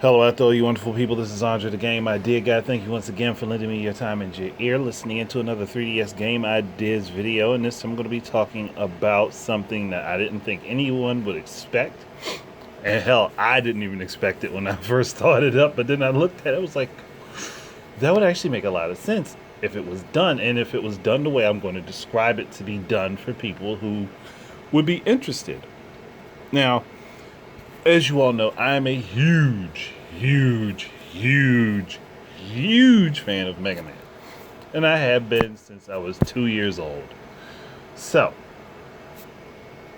Hello out there, you wonderful people. This is Andre the Game Idea Guy. Thank you once again for lending me your time and your ear, listening into another 3DS Game Ideas video. And this time I'm going to be talking about something that I didn't think anyone would expect. And hell, I didn't even expect it when I first started up. But then I looked at it, I was like, that would actually make a lot of sense if it was done. And if it was done the way I'm going to describe it to be done for people who would be interested. Now, as you all know, I'm a huge fan of Mega Man. And I have been since I was 2 years old. So,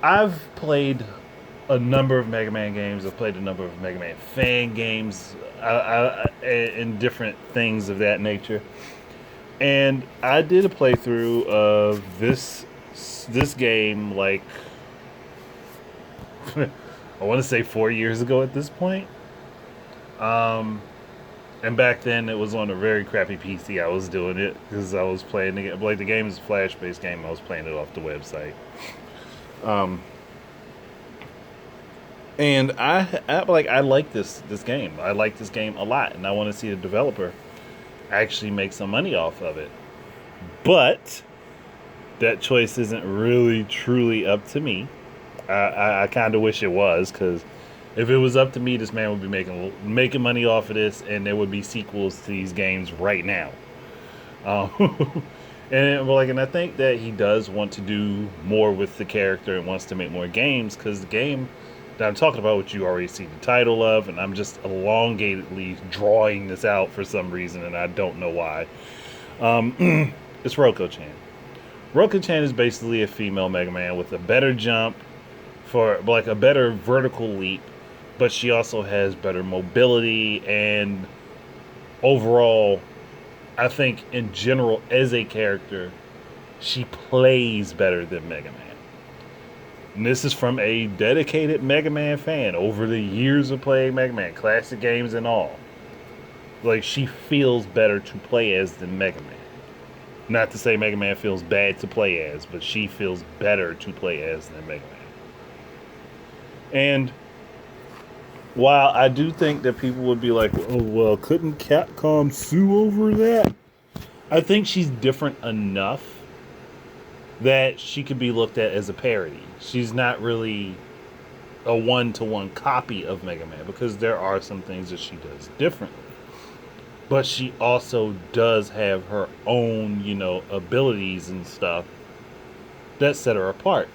I've played a number of Mega Man games. I've played a number of Mega Man fan games and different things of that nature. And I did a playthrough of this game like I want to say 4 years ago at this point. And back then it was on a very crappy PC. I was doing it because I was playing the game. Like, the game is a flash-based game. I was playing it off the website. And I like this game. I like this game a lot, and I want to see the developer actually make some money off of it. But that choice isn't really truly up to me. I kind of wish it was, because if it was up to me, this man would be making money off of this, and there would be sequels to these games right now. And I think that he does want to do more with the character and wants to make more games, because the game that I'm talking about, which you already see the title of, and I'm just elongatedly drawing this out for some reason, and I don't know why. It's Rokko-chan. Rokko-chan is basically a female Mega Man with a better jump, for like a better vertical leap, but she also has better mobility, and overall, I think in general as a character, she plays better than Mega Man. And this is from a dedicated Mega Man fan over the years of playing Mega Man, classic games and all. Like, she feels better to play as than Mega Man. Not to say Mega Man feels bad to play as, but she feels better to play as than Mega Man. And while I do think that people would be like, oh, well, couldn't Capcom sue over that? I think she's different enough that she could be looked at as a parody. She's not really a one-to-one copy of Mega Man, because there are some things that she does differently. But she also does have her own, abilities and stuff that set her apart.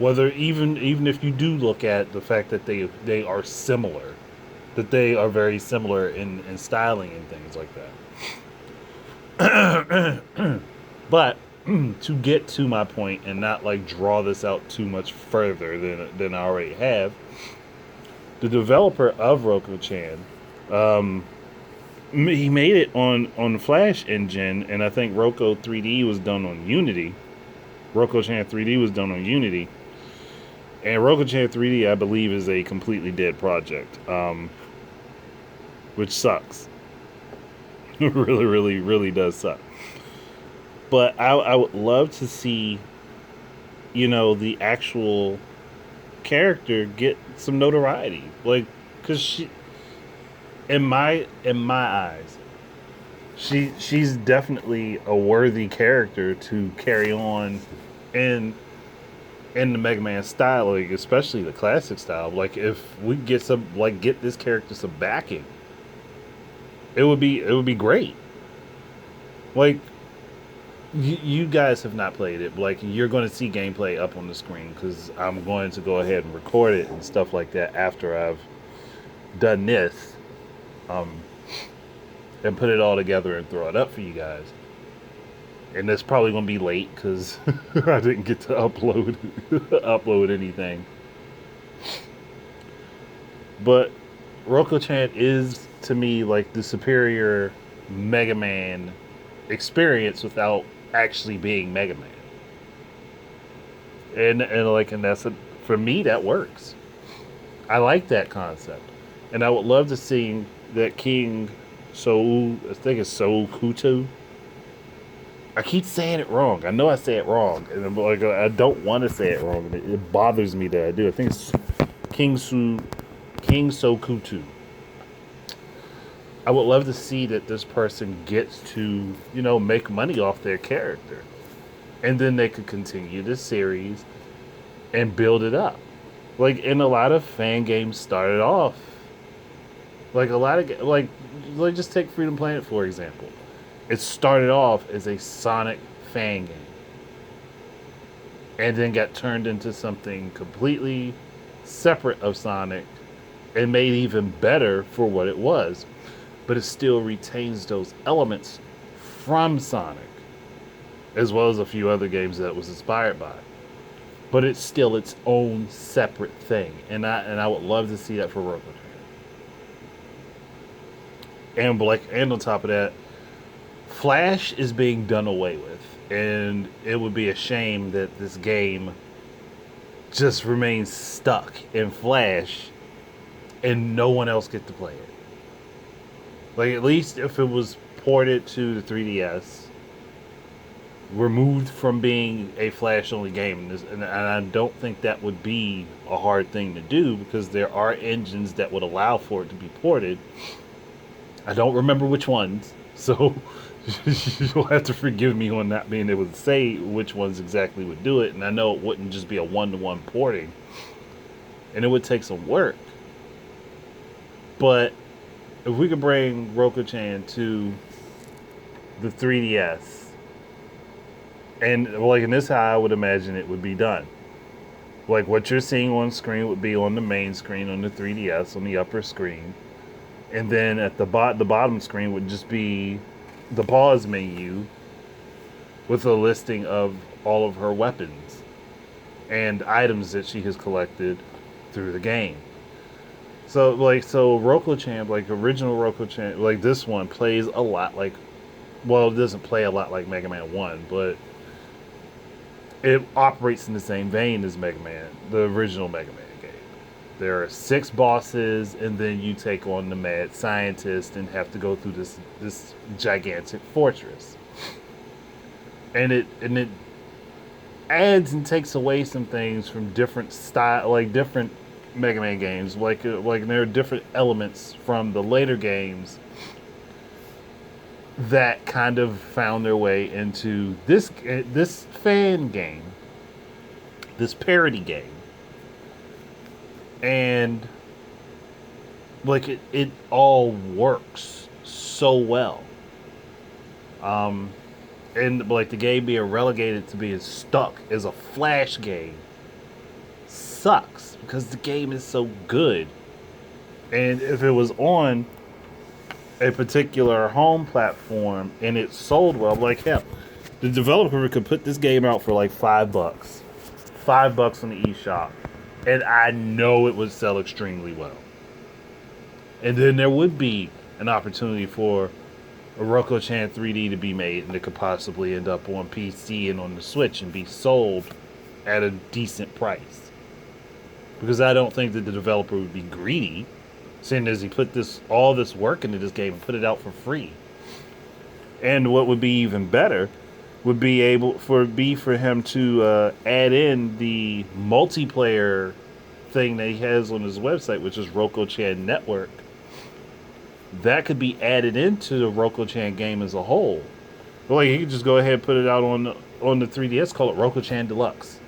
Whether even if you do look at the fact that they are similar, that they are very similar in styling and things like that. But to get to my point and not like draw this out too much further than I already have, the developer of Rokko-chan, he made it on the Flash engine, and I think Rokko 3D was done on Unity. Rokko-chan 3D was done on Unity. And Rokko-chan 3D, I believe, is a completely dead project, which sucks. really does suck. But I would love to see, the actual character get some notoriety, like, because she, in my eyes, she's definitely a worthy character to carry on in the Mega Man style, like especially the classic style. Like, if we get get this character some backing, it would be great. Like, you guys have not played it, but like, you're going to see gameplay up on the screen, because I'm going to go ahead and record it and stuff like that after I've done this, and put it all together and throw it up for you guys. And that's probably going to be late, because I didn't get to upload anything. But Rokko-chan is, to me, like the superior Mega Man experience without actually being Mega Man. And that's for me, that works. I like that concept. And I would love to see that King Soul, I think it's Soul Kutu. I keep saying it wrong. I know I say it wrong, and I'm like, I don't want to say it wrong. It bothers me that I do. I think it's King Sokutu. I would love to see that this person gets to, make money off their character. And then they could continue the series and build it up. Like, in a lot of fan games started off, like, a lot of, like, just take Freedom Planet, for example. It started off as a Sonic fan game and then got turned into something completely separate of Sonic and made even better for what it was. But it still retains those elements from Sonic, as well as a few other games that it was inspired by. But it's still its own separate thing, and I would love to see that for Rokko. And on top of that, Flash is being done away with, and it would be a shame that this game just remains stuck in Flash, and no one else gets to play it. Like, at least if it was ported to the 3DS, removed from being a Flash only game, and I don't think that would be a hard thing to do because there are engines that would allow for it to be ported. I don't remember which ones, so you'll have to forgive me on not being able to say which ones exactly would do it. And I know it wouldn't just be a one-to-one porting, and it would take some work. But if we could bring Rokko-chan to the 3DS, and in this, how I would imagine it would be done. Like, what you're seeing on screen would be on the main screen on the 3DS on the upper screen, and then at the bottom screen would just be the pause menu with a listing of all of her weapons and items that she has collected through the game. So Rokko-chan, original Rokko-chan, this one plays a lot it doesn't play a lot like Mega Man 1, but it operates in the same vein as Mega Man, the original Mega Man game. There are 6 bosses, and then you take on the mad scientist and have to go through this gigantic fortress. And it adds and takes away some things from different different Mega Man games. There are different elements from the later games that kind of found their way into this fan game, this parody game, and it all works so well. And the game being relegated to being stuck as a Flash game sucks because the game is so good. And if it was on a particular home platform and it sold well, hell, the developer could put this game out for $5, $5 on the eShop, and I know it would sell extremely well. And then there would be an opportunity for a Rokko-chan 3D to be made, and it could possibly end up on PC and on the Switch and be sold at a decent price. Because I don't think that the developer would be greedy, seeing as he put all this work into this game and put it out for free. And what would be even better would be for him to add in the multiplayer thing that he has on his website, which is Rokko-chan Network. That could be added into the Rokko-chan game as a whole. He could just go ahead and put it out on the 3DS, call it Rokko-chan Deluxe.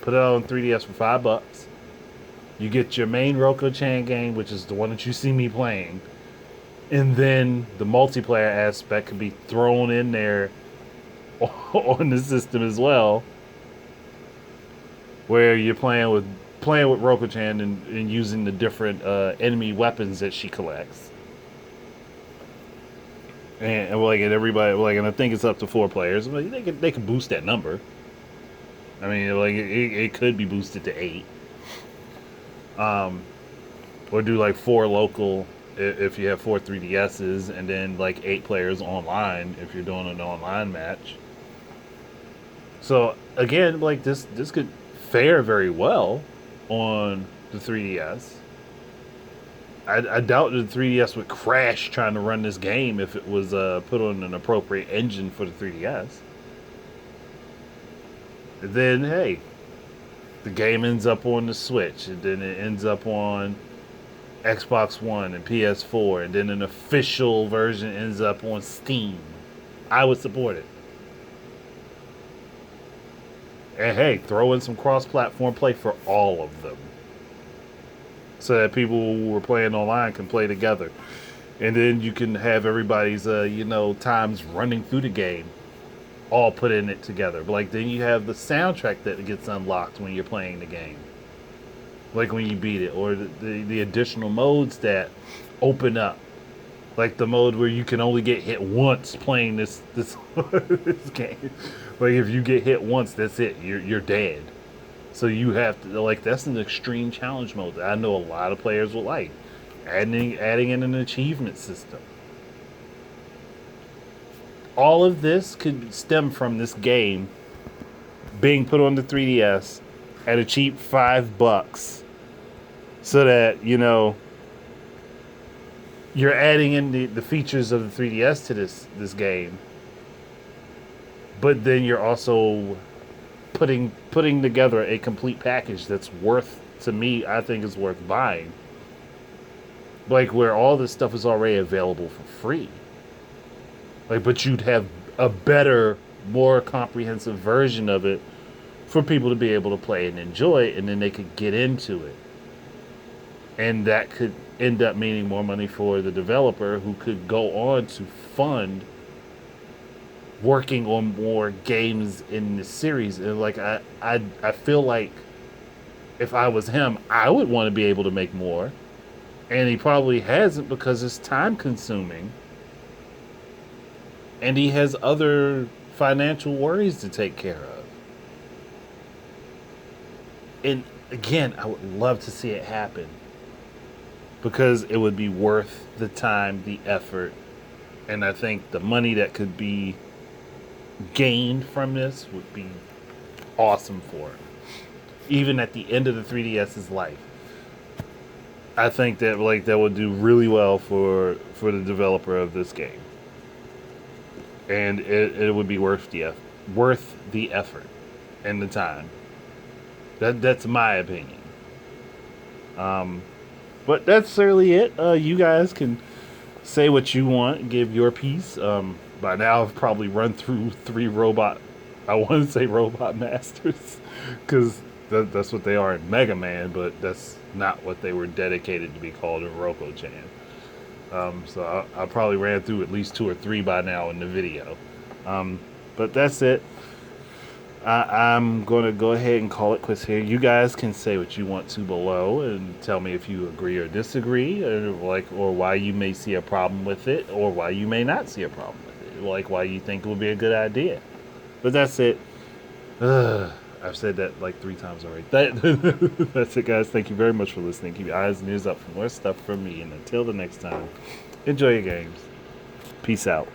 Put it out on 3DS for $5. You get your main Rokko-chan game, which is the one that you see me playing. And then the multiplayer aspect could be thrown in there on the system as well, where you're playing with Rokko-chan and using the different enemy weapons that she collects. And everybody, and I think it's up to 4 players. They could boost that number. I mean, it could be boosted to 8. Or do 4 local if you have 4 3DSs, and then 8 players online if you're doing an online match. So again, this could fare very well on the 3DS. I doubt the 3DS would crash trying to run this game if it was put on an appropriate engine for the 3DS. And then, hey, the game ends up on the Switch, and then it ends up on Xbox One and PS4, and then an official version ends up on Steam, I would support it. And hey, throw in some cross-platform play for all of them, so that people who are playing online can play together, and then you can have everybody's times running through the game all put in it together. But like then you have the soundtrack that gets unlocked when you're playing the game, like when you beat it, or the additional modes that open up, like the mode where you can only get hit once playing this this game. Like if you get hit once, that's it. You're dead. So you have to like that's an extreme challenge mode that I know a lot of players will like. Adding in an achievement system. All of this could stem from this game being put on the 3DS at a cheap $5, so that you're adding in the features of the 3DS to this game, but then you're also putting together a complete package that's worth, to me, I think is worth buying. Like where all this stuff is already available for free. Like, but you'd have a better, more comprehensive version of it for people to be able to play and enjoy, and then they could get into it. And that could end up meaning more money for the developer, who could go on to fund working on more games in the series. And like I feel like if I was him, I would want to be able to make more. And he probably hasn't because it's time consuming. And he has other financial worries to take care of. And again, I would love to see it happen, because it would be worth the time, the effort, and I think the money that could be gained from this would be awesome for him. Even at the end of the 3DS's life, I think that that would do really well for the developer of this game, and it would be worth the effort and the time. That's my opinion. But that's certainly it. You guys can say what you want, give your piece. By now, I've probably run through I want to say robot masters, because that's what they are in Mega Man, but that's not what they were dedicated to be called in Rokko-chan. So I probably ran through at least 2 or 3 by now in the video. But that's it. I'm going to go ahead and call it quits here. You guys can say what you want to below and tell me if you agree or disagree, or why you may see a problem with it, or why you may not see a problem with it, like why you think it would be a good idea. But that's it. I've said that like 3 times already. That's it, guys. Thank you very much for listening. Keep your eyes and ears up for more stuff from me. And until the next time, enjoy your games. Peace out.